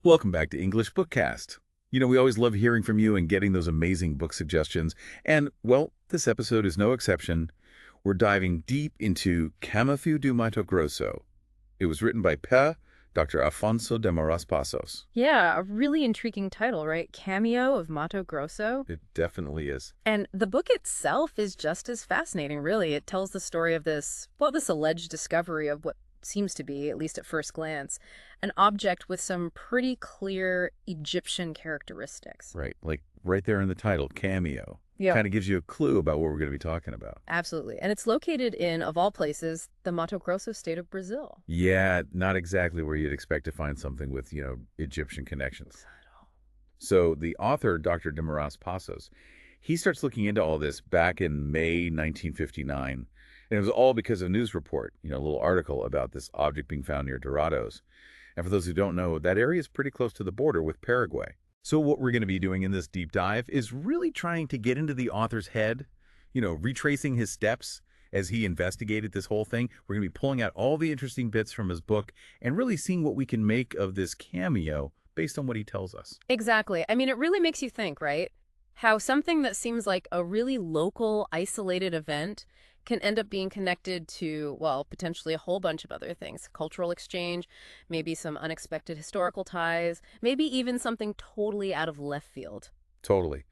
Welcome back to English BookCast. We always love hearing from you and getting those amazing book suggestions. And, well, this episode is no exception. We're diving deep into Camafeu do Mato Grosso. It was written by Dr. Afonso de Moraes-Passos. Yeah, a really intriguing title, right? Cameo of Mato Grosso. It definitely is. And the book itself is just as fascinating, really. It tells the story of this alleged discovery of what seems to be, at least at first glance, an object with some pretty clear Egyptian characteristics. Right, like right there in the title, Cameo. Yeah. Kind of gives you a clue about what we're going to be talking about. Absolutely. And it's located in, of all places, the Mato Grosso state of Brazil. Yeah, not exactly where you'd expect to find something with, Egyptian connections. So the author, Dr. de Moraes-Passos, he starts looking into all this back in May 1959. And it was all because of a news report, a little article about this object being found near Dourados. And for those who don't know, that area is pretty close to the border with Paraguay. So what we're going to be doing in this deep dive is really trying to get into the author's head, retracing his steps as he investigated this whole thing. We're going to be pulling out all the interesting bits from his book and really seeing what we can make of this cameo based on what he tells us. Exactly. I mean, it really makes you think, right? How something that seems like a really local, isolated event can end up being connected to, well, potentially a whole bunch of other things. Cultural exchange, maybe some unexpected historical ties, maybe even something totally out of left field. Totally.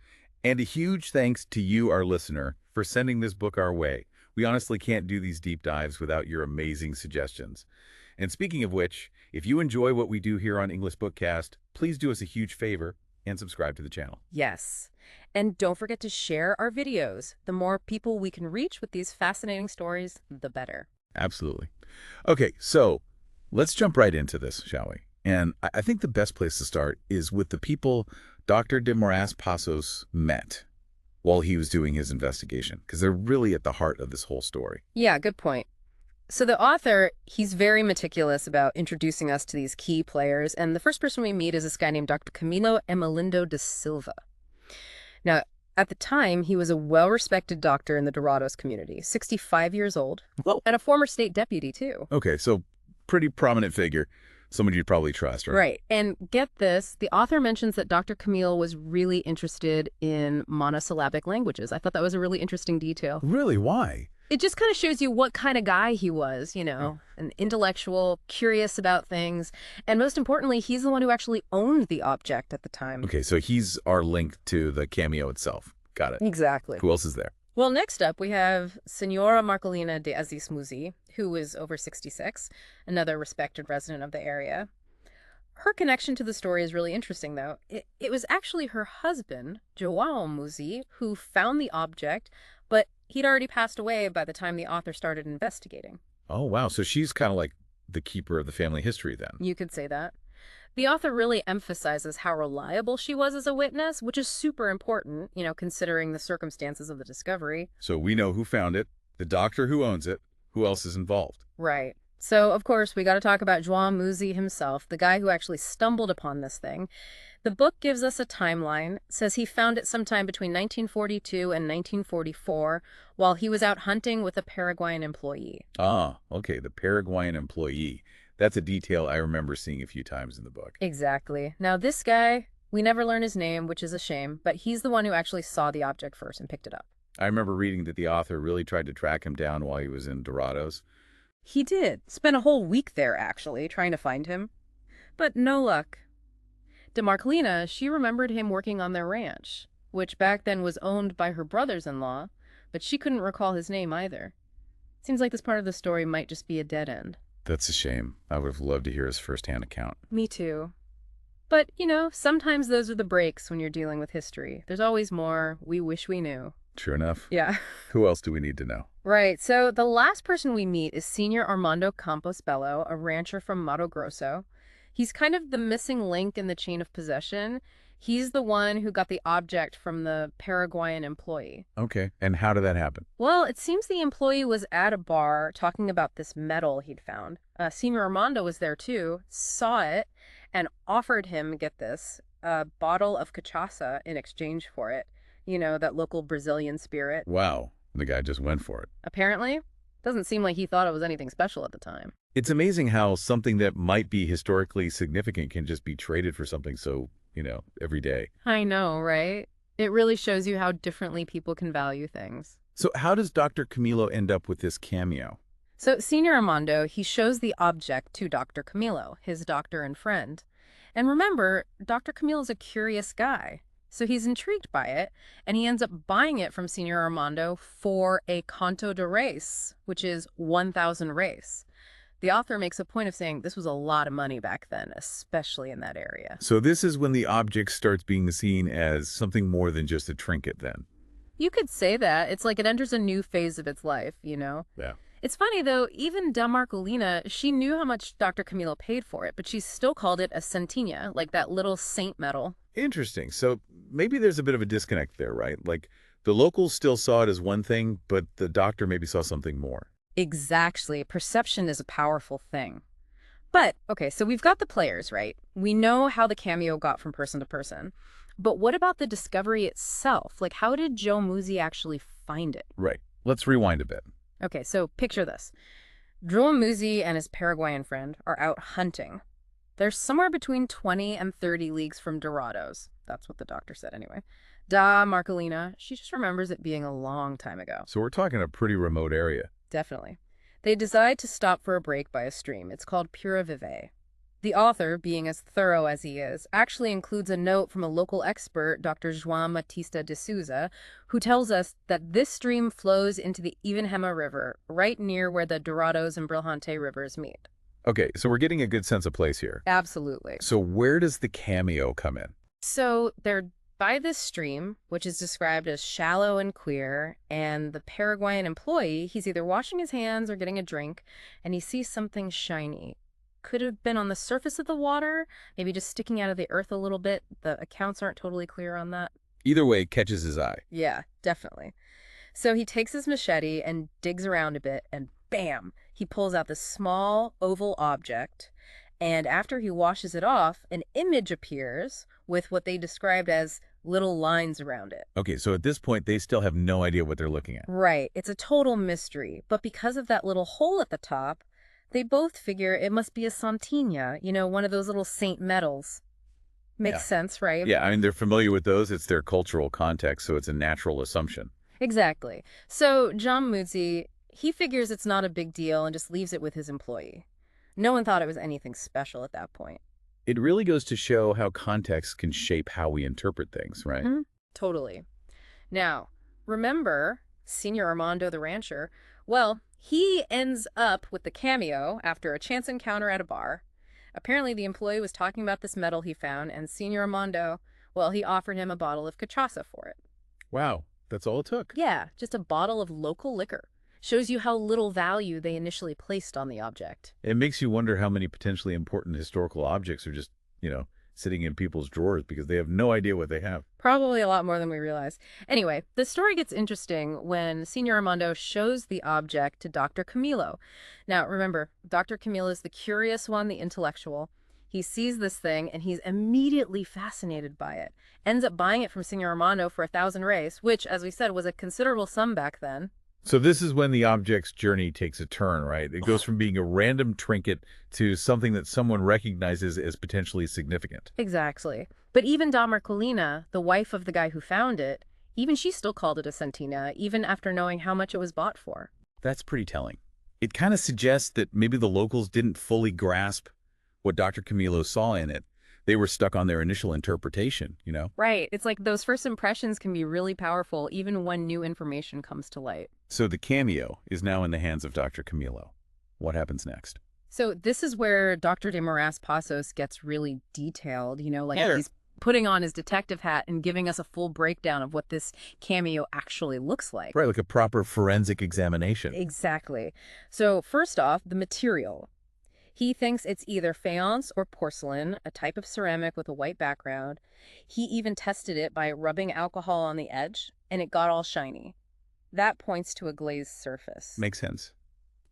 And a huge thanks to you, our listener, for sending this book our way. We honestly can't do these deep dives without your amazing suggestions. And speaking of which, if you enjoy what we do here on English BookCast, please do us a huge favor and subscribe to the channel. Yes. And don't forget to share our videos. The more people we can reach with these fascinating stories, the better. Absolutely. Okay, so let's jump right into this, shall we? And I think the best place to start is with the people Dr. de Moraes-Passos met while he was doing his investigation, because they're really at the heart of this whole story. Yeah, good point. So the author, he's very meticulous about introducing us to these key players, and the first person we meet is this guy named Dr. Camilo Ermelindo da Silva. Now, at the time, he was a well-respected doctor in the Dourados community, 65 years old, and a former state deputy, too. Okay, so pretty prominent figure, someone you'd probably trust, right? Right, and get this, the author mentions that Dr. Camilo was really interested in monosyllabic languages. I thought that was a really interesting detail. Really? Why? It just kind of shows you what kind of guy he was, an intellectual, curious about things. And most importantly, he's the one who actually owned the object at the time. Okay, so he's our link to the cameo itself. Got it. Exactly. Who else is there? Well, next up, we have Senora Marcolina de Assis Muzzi, who is over 66, another respected resident of the area. Her connection to the story is really interesting, though. It was actually her husband, João Muzzi, who found the object, but he'd already passed away by the time the author started investigating. Oh, wow. So she's kind of like the keeper of the family history then. You could say that. The author really emphasizes how reliable she was as a witness, which is super important, considering the circumstances of the discovery. So we know who found it, the doctor who owns it, who else is involved. Right. So, of course, we got to talk about João Muzzi himself, the guy who actually stumbled upon this thing. The book gives us a timeline, says he found it sometime between 1942 and 1944 while he was out hunting with a Paraguayan employee. Ah, okay, the Paraguayan employee. That's a detail I remember seeing a few times in the book. Exactly. Now, this guy, we never learn his name, which is a shame, but he's the one who actually saw the object first and picked it up. I remember reading that the author really tried to track him down while he was in Dourados. He did. Spent a whole week there, actually, trying to find him. But no luck. De Marcolina, she remembered him working on their ranch, which back then was owned by her brothers-in-law, but she couldn't recall his name either. Seems like this part of the story might just be a dead end. That's a shame. I would have loved to hear his firsthand account. Me too. But, sometimes those are the breaks when you're dealing with history. There's always more we wish we knew. True enough. Yeah. Who else do we need to know? Right. So the last person we meet is Senior Armando Campos Bello, a rancher from Mato Grosso. He's kind of the missing link in the chain of possession. He's the one who got the object from the Paraguayan employee. Okay. And how did that happen? Well, it seems the employee was at a bar talking about this metal he'd found. Senior Armando was there too, saw it, and offered him, get this, a bottle of cachaça in exchange for it. That local Brazilian spirit. Wow. The guy just went for it. Apparently. Doesn't seem like he thought it was anything special at the time. It's amazing how something that might be historically significant can just be traded for something so, every day. I know, right? It really shows you how differently people can value things. So how does Dr. Camilo end up with this cameo? So Senior Armando, he shows the object to Dr. Camilo, his doctor and friend. And remember, Dr. Camilo's a curious guy. So he's intrigued by it, and he ends up buying it from Senior Armando for a canto de res, which is 1,000 reis. The author makes a point of saying this was a lot of money back then, especially in that area. So this is when the object starts being seen as something more than just a trinket then. You could say that. It's like it enters a new phase of its life, you know? Yeah. It's funny, though, even Marcolina, she knew how much Dr. Camilo paid for it, but she still called it a santinha, like that little saint medal. Interesting. So maybe there's a bit of a disconnect there, right? Like the locals still saw it as one thing, but the doctor maybe saw something more. Exactly. Perception is a powerful thing. But, okay, so we've got the players, right? We know how the cameo got from person to person. But what about the discovery itself? Like, how did João Muzzi actually find it? Right. Let's rewind a bit. Okay, so picture this. João Muzzi and his Paraguayan friend are out hunting. They're somewhere between 20 and 30 leagues from Dourados. That's what the doctor said anyway. Marcolina, she just remembers it being a long time ago. So we're talking a pretty remote area. Definitely. They decide to stop for a break by a stream. It's called Piravevê. The author, being as thorough as he is, actually includes a note from a local expert, Dr. João Muzzi de Souza, who tells us that this stream flows into the Ivanhema River, right near where the Dourados and Brilhante rivers meet. Okay, so we're getting a good sense of place here. Absolutely. So where does the cameo come in? So they're by this stream, which is described as shallow and queer, and the Paraguayan employee, he's either washing his hands or getting a drink, and he sees something shiny. Could have been on the surface of the water, maybe just sticking out of the earth a little bit. The accounts aren't totally clear on that. Either way, it catches his eye. Yeah, definitely. So he takes his machete and digs around a bit, and bam, he pulls out this small oval object. And after he washes it off, an image appears with what they described as little lines around it. Okay, so at this point, they still have no idea what they're looking at. Right. It's a total mystery. But because of that little hole at the top, they both figure it must be a santinha, one of those little saint medals. Makes sense, right? Yeah, I mean, they're familiar with those. It's their cultural context, so it's a natural assumption. Exactly. So João Muzzi, he figures it's not a big deal and just leaves it with his employee. No one thought it was anything special at that point. It really goes to show how context can shape how we interpret things, right? Mm-hmm. Totally. Now, remember, Senior Armando the rancher, well, he ends up with the cameo after a chance encounter at a bar. Apparently, the employee was talking about this medal he found, and Senior Armando, well, he offered him a bottle of cachaça for it. Wow, that's all it took. Yeah, just a bottle of local liquor. Shows you how little value they initially placed on the object. It makes you wonder how many potentially important historical objects are just, sitting in people's drawers because they have no idea what they have. Probably a lot more than we realize. Anyway, the story gets interesting when Senior Armando shows the object to Dr. Camilo. Now, remember, Dr. Camilo is the curious one, the intellectual. He sees this thing and he's immediately fascinated by it. Ends up buying it from Senior Armando for 1,000 reis, which, as we said, was a considerable sum back then. So this is when the object's journey takes a turn, right? It goes from being a random trinket to something that someone recognizes as potentially significant. Exactly. But even Marcolina, the wife of the guy who found it, even she still called it a santinha, even after knowing how much it was bought for. That's pretty telling. It kind of suggests that maybe the locals didn't fully grasp what Dr. Camilo saw in it. They were stuck on their initial interpretation, Right. It's like those first impressions can be really powerful even when new information comes to light. So the cameo is now in the hands of Dr. Camilo. What happens next? So this is where Dr. de Moraes-Passos gets really detailed, Sure. He's putting on his detective hat and giving us a full breakdown of what this cameo actually looks like. Right, like a proper forensic examination. Exactly. So first off, the material. He thinks it's either faience or porcelain, a type of ceramic with a white background. He even tested it by rubbing alcohol on the edge, and it got all shiny. That points to a glazed surface. Makes sense.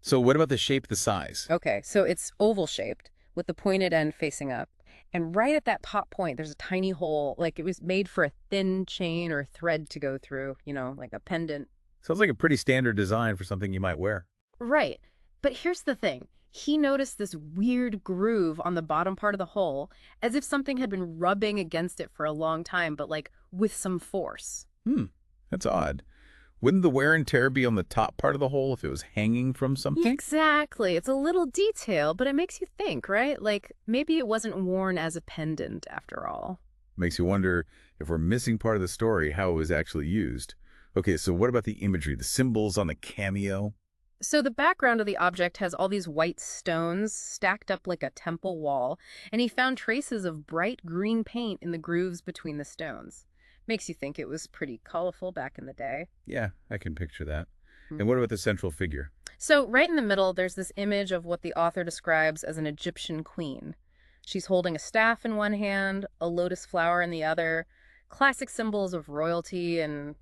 So what about the shape, the size? Okay, so it's oval-shaped, with the pointed end facing up. And right at that top point, there's a tiny hole, like it was made for a thin chain or thread to go through, like a pendant. Sounds like a pretty standard design for something you might wear. Right. But here's the thing. He noticed this weird groove on the bottom part of the hole, as if something had been rubbing against it for a long time, but like with some force. That's odd. Wouldn't the wear and tear be on the top part of the hole if it was hanging from something? Exactly. It's a little detail, but it makes you think, right? Like maybe it wasn't worn as a pendant after all. Makes you wonder if we're missing part of the story, how it was actually used. Okay, so what about the imagery, the symbols on the cameo? So the background of the object has all these white stones stacked up like a temple wall, and he found traces of bright green paint in the grooves between the stones. Makes you think it was pretty colorful back in the day. Yeah, I can picture that. Hmm. And what about the central figure? So right in the middle, there's this image of what the author describes as an Egyptian queen. She's holding a staff in one hand, a lotus flower in the other, classic symbols of royalty and,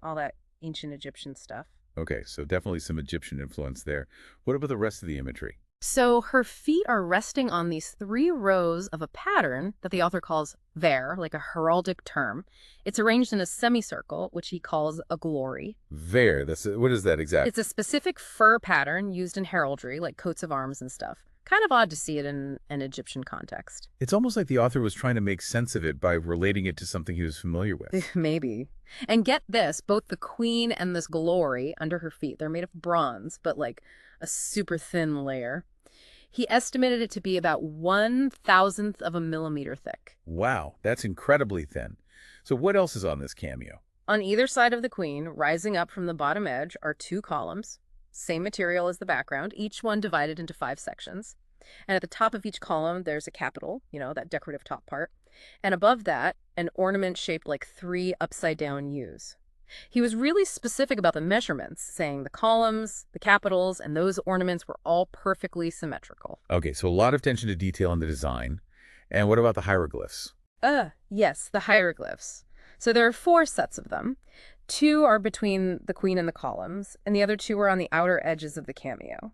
all that ancient Egyptian stuff. Okay, so definitely some Egyptian influence there. What about the rest of the imagery? So her feet are resting on these 3 rows of a pattern that the author calls ver, like a heraldic term. It's arranged in a semicircle, which he calls a glory. There, what is that exactly? It's a specific fur pattern used in heraldry, like coats of arms and stuff. Kind of odd to see it in an Egyptian context. It's almost like the author was trying to make sense of it by relating it to something he was familiar with. Maybe. And get this, both the queen and this glory under her feet, they're made of bronze, but like a super thin layer. He estimated it to be about 1/1000th of a millimeter thick. Wow, that's incredibly thin. So what else is on this cameo? On either side of the queen, rising up from the bottom edge, are 2 columns, same material as the background, each one divided into 5 sections. And at the top of each column, there's a capital, that decorative top part. And above that, an ornament shaped like 3 upside-down U's. He was really specific about the measurements, saying the columns, the capitals, and those ornaments were all perfectly symmetrical. Okay, so a lot of attention to detail in the design. And what about the hieroglyphs? Yes, the hieroglyphs. So there are 4 sets of them. 2 are between the queen and the columns, and the other 2 are on the outer edges of the cameo.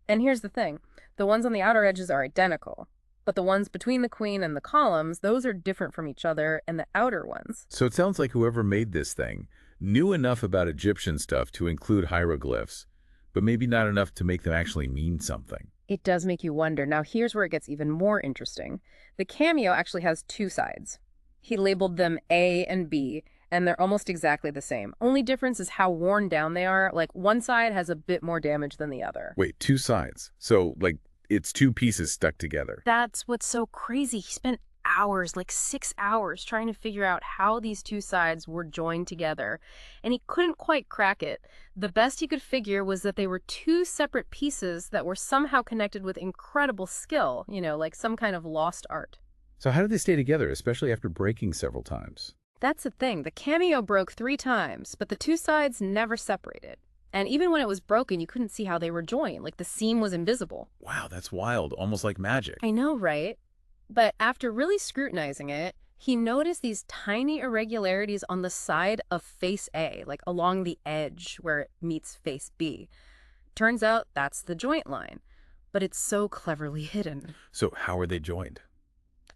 And here's the thing. The ones on the outer edges are identical, but the ones between the queen and the columns, those are different from each other and the outer ones. So it sounds like whoever made this thing knew enough about Egyptian stuff to include hieroglyphs, but maybe not enough to make them actually mean something. It does make you wonder. Now here's where it gets even more interesting. The cameo actually has 2 sides. He labeled them A and B, and they're almost exactly the same. Only difference is how worn down they are. Like one side has a bit more damage than the other. Wait, 2 sides? So, like, it's 2 pieces stuck together. That's what's so crazy. He spent hours, like 6 hours, trying to figure out how these 2 sides were joined together, and he couldn't quite crack it. The best he could figure was that they were 2 separate pieces that were somehow connected with incredible skill, like some kind of lost art. So how did they stay together, especially after breaking several times? That's the thing. The cameo broke 3 times, but the 2 sides never separated. And even when it was broken, you couldn't see how they were joined. Like the seam was invisible. Wow, that's wild. Almost like magic. I know, right? But after really scrutinizing it, he noticed these tiny irregularities on the side of face A, like along the edge where it meets face B. Turns out that's the joint line, but it's so cleverly hidden. So how are they joined?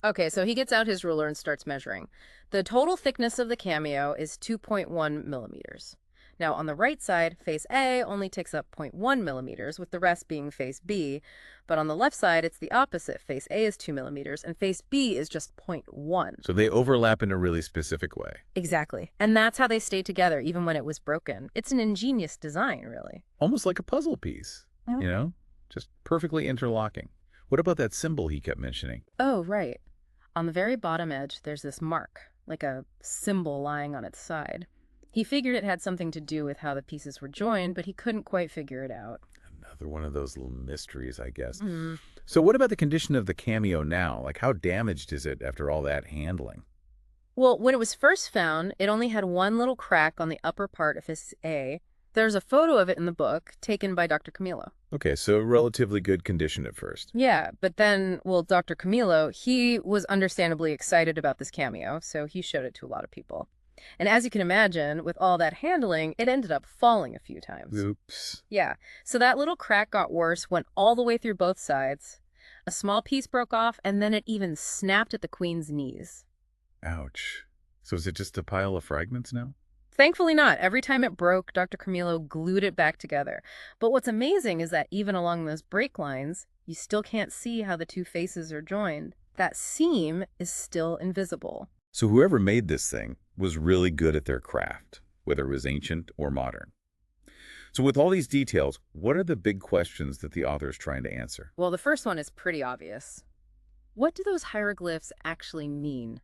Okay, so he gets out his ruler and starts measuring. The total thickness of the cameo is 2.1 millimeters. Now, on the right side, face A only takes up 0.1 millimeters, with the rest being face B. But on the left side, it's the opposite. Face A is 2 millimeters, and face B is just 0.1. So they overlap in a really specific way. Exactly. And that's how they stayed together, even when it was broken. It's an ingenious design, really. Almost like a puzzle piece, Oh. Just perfectly interlocking. What about that symbol he kept mentioning? Oh, right. On the very bottom edge, there's this mark, like a symbol lying on its side. He figured it had something to do with how the pieces were joined, but he couldn't quite figure it out. Another one of those little mysteries, I guess. Mm. So what about the condition of the cameo now? Like, how damaged is it after all that handling? Well, when it was first found, it only had one little crack on the upper part of his A. There's a photo of it in the book, taken by Dr. Camilo. Okay, so relatively good condition at first. Yeah, but then, Dr. Camilo, he was understandably excited about this cameo, so he showed it to a lot of people. And as you can imagine, with all that handling, it ended up falling a few times. Oops. Yeah, so that little crack got worse, went all the way through both sides. A small piece broke off, and then it even snapped at the queen's knees. Ouch. So is it just a pile of fragments now? Thankfully not. Every time it broke, Dr. Camilo glued it back together. But what's amazing is that even along those break lines, you still can't see how the two faces are joined. That seam is still invisible. So whoever made this thing was really good at their craft, whether it was ancient or modern. So with all these details, what are the big questions that the author is trying to answer? Well, the first one is pretty obvious. What do those hieroglyphs actually mean?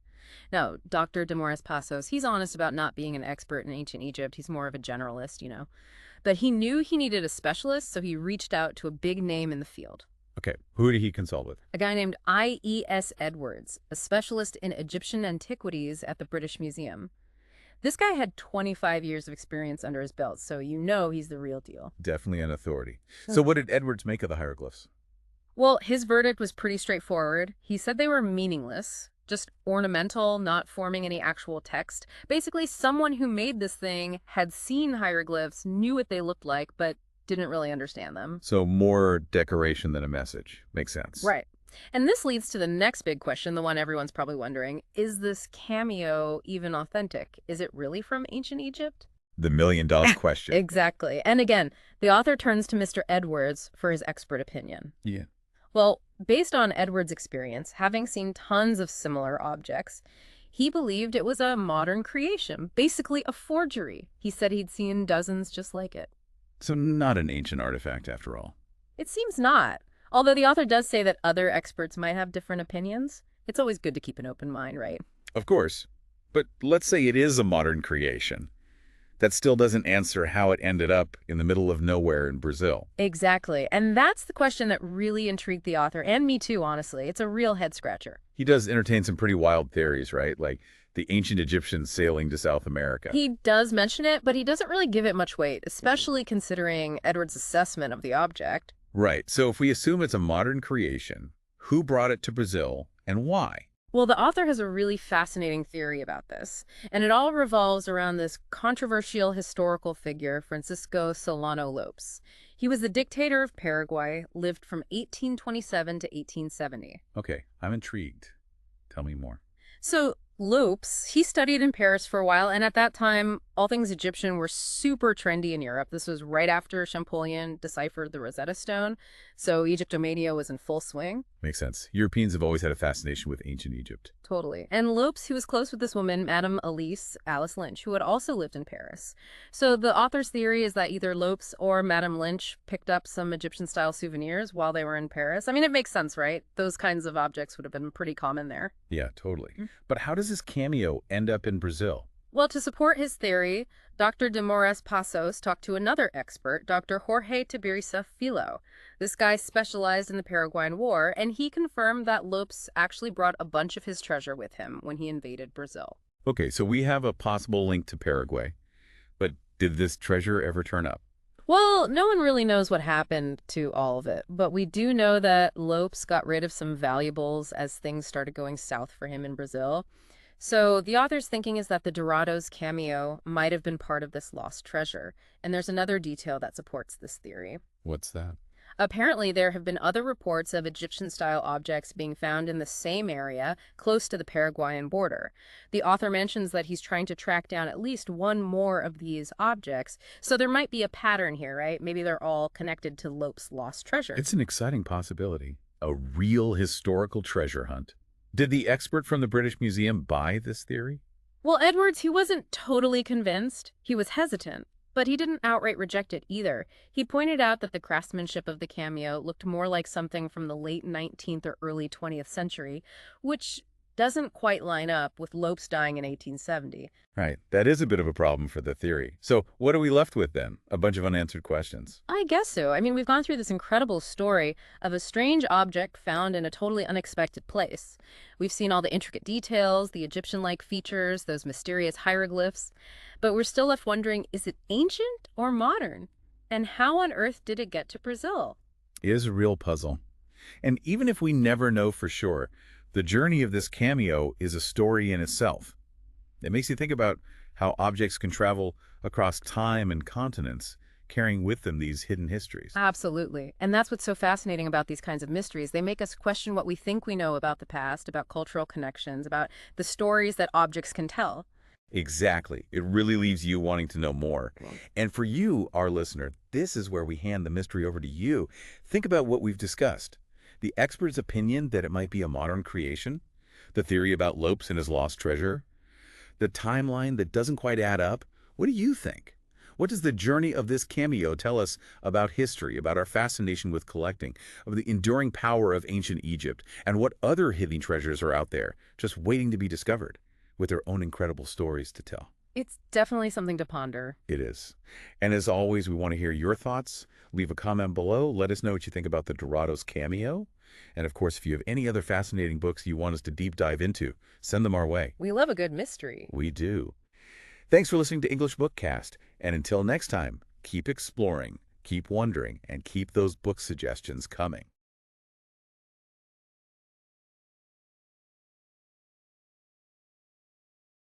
Now, Dr. de Moraes-Passos, he's honest about not being an expert in ancient Egypt. He's more of a generalist, But he knew he needed a specialist, so he reached out to a big name in the field. Okay, who did he consult with? A guy named I.E.S. Edwards, a specialist in Egyptian antiquities at the British Museum. This guy had 25 years of experience under his belt, so he's the real deal. Definitely an authority. So what did Edwards make of the hieroglyphs? Well, his verdict was pretty straightforward. He said they were meaningless, just ornamental, not forming any actual text. Basically, someone who made this thing had seen hieroglyphs, knew what they looked like, but didn't really understand them. So more decoration than a message. Makes sense. Right. And this leads to the next big question, the one everyone's probably wondering. Is this cameo even authentic? Is it really from ancient Egypt? The million-dollar question. Exactly. And again, the author turns to Mr. Edwards for his expert opinion. Yeah. Well, based on Edwards' experience, having seen tons of similar objects, he believed it was a modern creation, basically a forgery. He said he'd seen dozens just like it. So not an ancient artifact after all. It seems not. Although the author does say that other experts might have different opinions. It's always good to keep an open mind, right? Of course. But let's say it is a modern creation. That still doesn't answer how it ended up in the middle of nowhere in Brazil. Exactly. And that's the question that really intrigued the author, and me too, honestly. It's a real head-scratcher. He does entertain some pretty wild theories, right? Like the ancient Egyptians sailing to South America. He does mention it, but he doesn't really give it much weight, especially considering Edwards' assessment of the object. Right. So if we assume it's a modern creation, who brought it to Brazil and why? Well, the author has a really fascinating theory about this, and it all revolves around this controversial historical figure, Francisco Solano Lopes. He was the dictator of Paraguay, lived from 1827 to 1870. Okay, I'm intrigued. Tell me more. So Lopes, he studied in Paris for a while, and at that time, all things Egyptian were super trendy in Europe. This was right after Champollion deciphered the Rosetta Stone, so Egyptomania was in full swing. Makes sense. Europeans have always had a fascination with ancient Egypt. Totally. And Lopes, he was close with this woman, Madame Alice Lynch, who had also lived in Paris. So the author's theory is that either Lopes or Madame Lynch picked up some Egyptian-style souvenirs while they were in Paris. I mean, it makes sense, right? Those kinds of objects would have been pretty common there. Yeah, totally. But how does this cameo end up in Brazil? Well, to support his theory, Dr. de Moraes-Passos talked to another expert, Dr. Jorge Tibiriça Filho. This guy specialized in the Paraguayan War, and he confirmed that Lopes actually brought a bunch of his treasure with him when he invaded Brazil. Okay, so we have a possible link to Paraguay. But did this treasure ever turn up? Well, no one really knows what happened to all of it, but we do know that Lopes got rid of some valuables as things started going south for him in Brazil. So the author's thinking is that the Dourados cameo might have been part of this lost treasure. And there's another detail that supports this theory. What's that? Apparently, there have been other reports of Egyptian-style objects being found in the same area, close to the Paraguayan border. The author mentions that he's trying to track down at least one more of these objects, so there might be a pattern here, right? Maybe they're all connected to Lopes' lost treasure. It's an exciting possibility. A real historical treasure hunt. Did the expert from the British Museum buy this theory? Well, Edwards, he wasn't totally convinced. He was hesitant. But he didn't outright reject it either. He pointed out that the craftsmanship of the cameo looked more like something from the late 19th or early 20th century, which doesn't quite line up with Lopes dying in 1870. Right. That is a bit of a problem for the theory. So what are we left with then? A bunch of unanswered questions. I guess so. I mean, we've gone through this incredible story of a strange object found in a totally unexpected place. We've seen all the intricate details, the Egyptian-like features, those mysterious hieroglyphs. But we're still left wondering, is it ancient or modern? And how on earth did it get to Brazil? It is a real puzzle. And even if we never know for sure, the journey of this cameo is a story in itself. It makes you think about how objects can travel across time and continents, carrying with them these hidden histories. Absolutely. And that's what's so fascinating about these kinds of mysteries. They make us question what we think we know about the past, about cultural connections, about the stories that objects can tell. Exactly. It really leaves you wanting to know more. Well, And for you, our listener, this is where we hand the mystery over to you. Think about what we've discussed. The expert's opinion that it might be a modern creation, the theory about Lopes and his lost treasure, the timeline that doesn't quite add up. What do you think? What does the journey of this cameo tell us about history, about our fascination with collecting, of the enduring power of ancient Egypt, and what other hidden treasures are out there just waiting to be discovered, with their own incredible stories to tell? It's definitely something to ponder. It is. And as always, we want to hear your thoughts. Leave a comment below. Let us know what you think about the Dourados cameo. And of course, if you have any other fascinating books you want us to deep dive into, send them our way. We love a good mystery. We do. Thanks for listening to English BookCast. And until next time, keep exploring, keep wondering, and keep those book suggestions coming.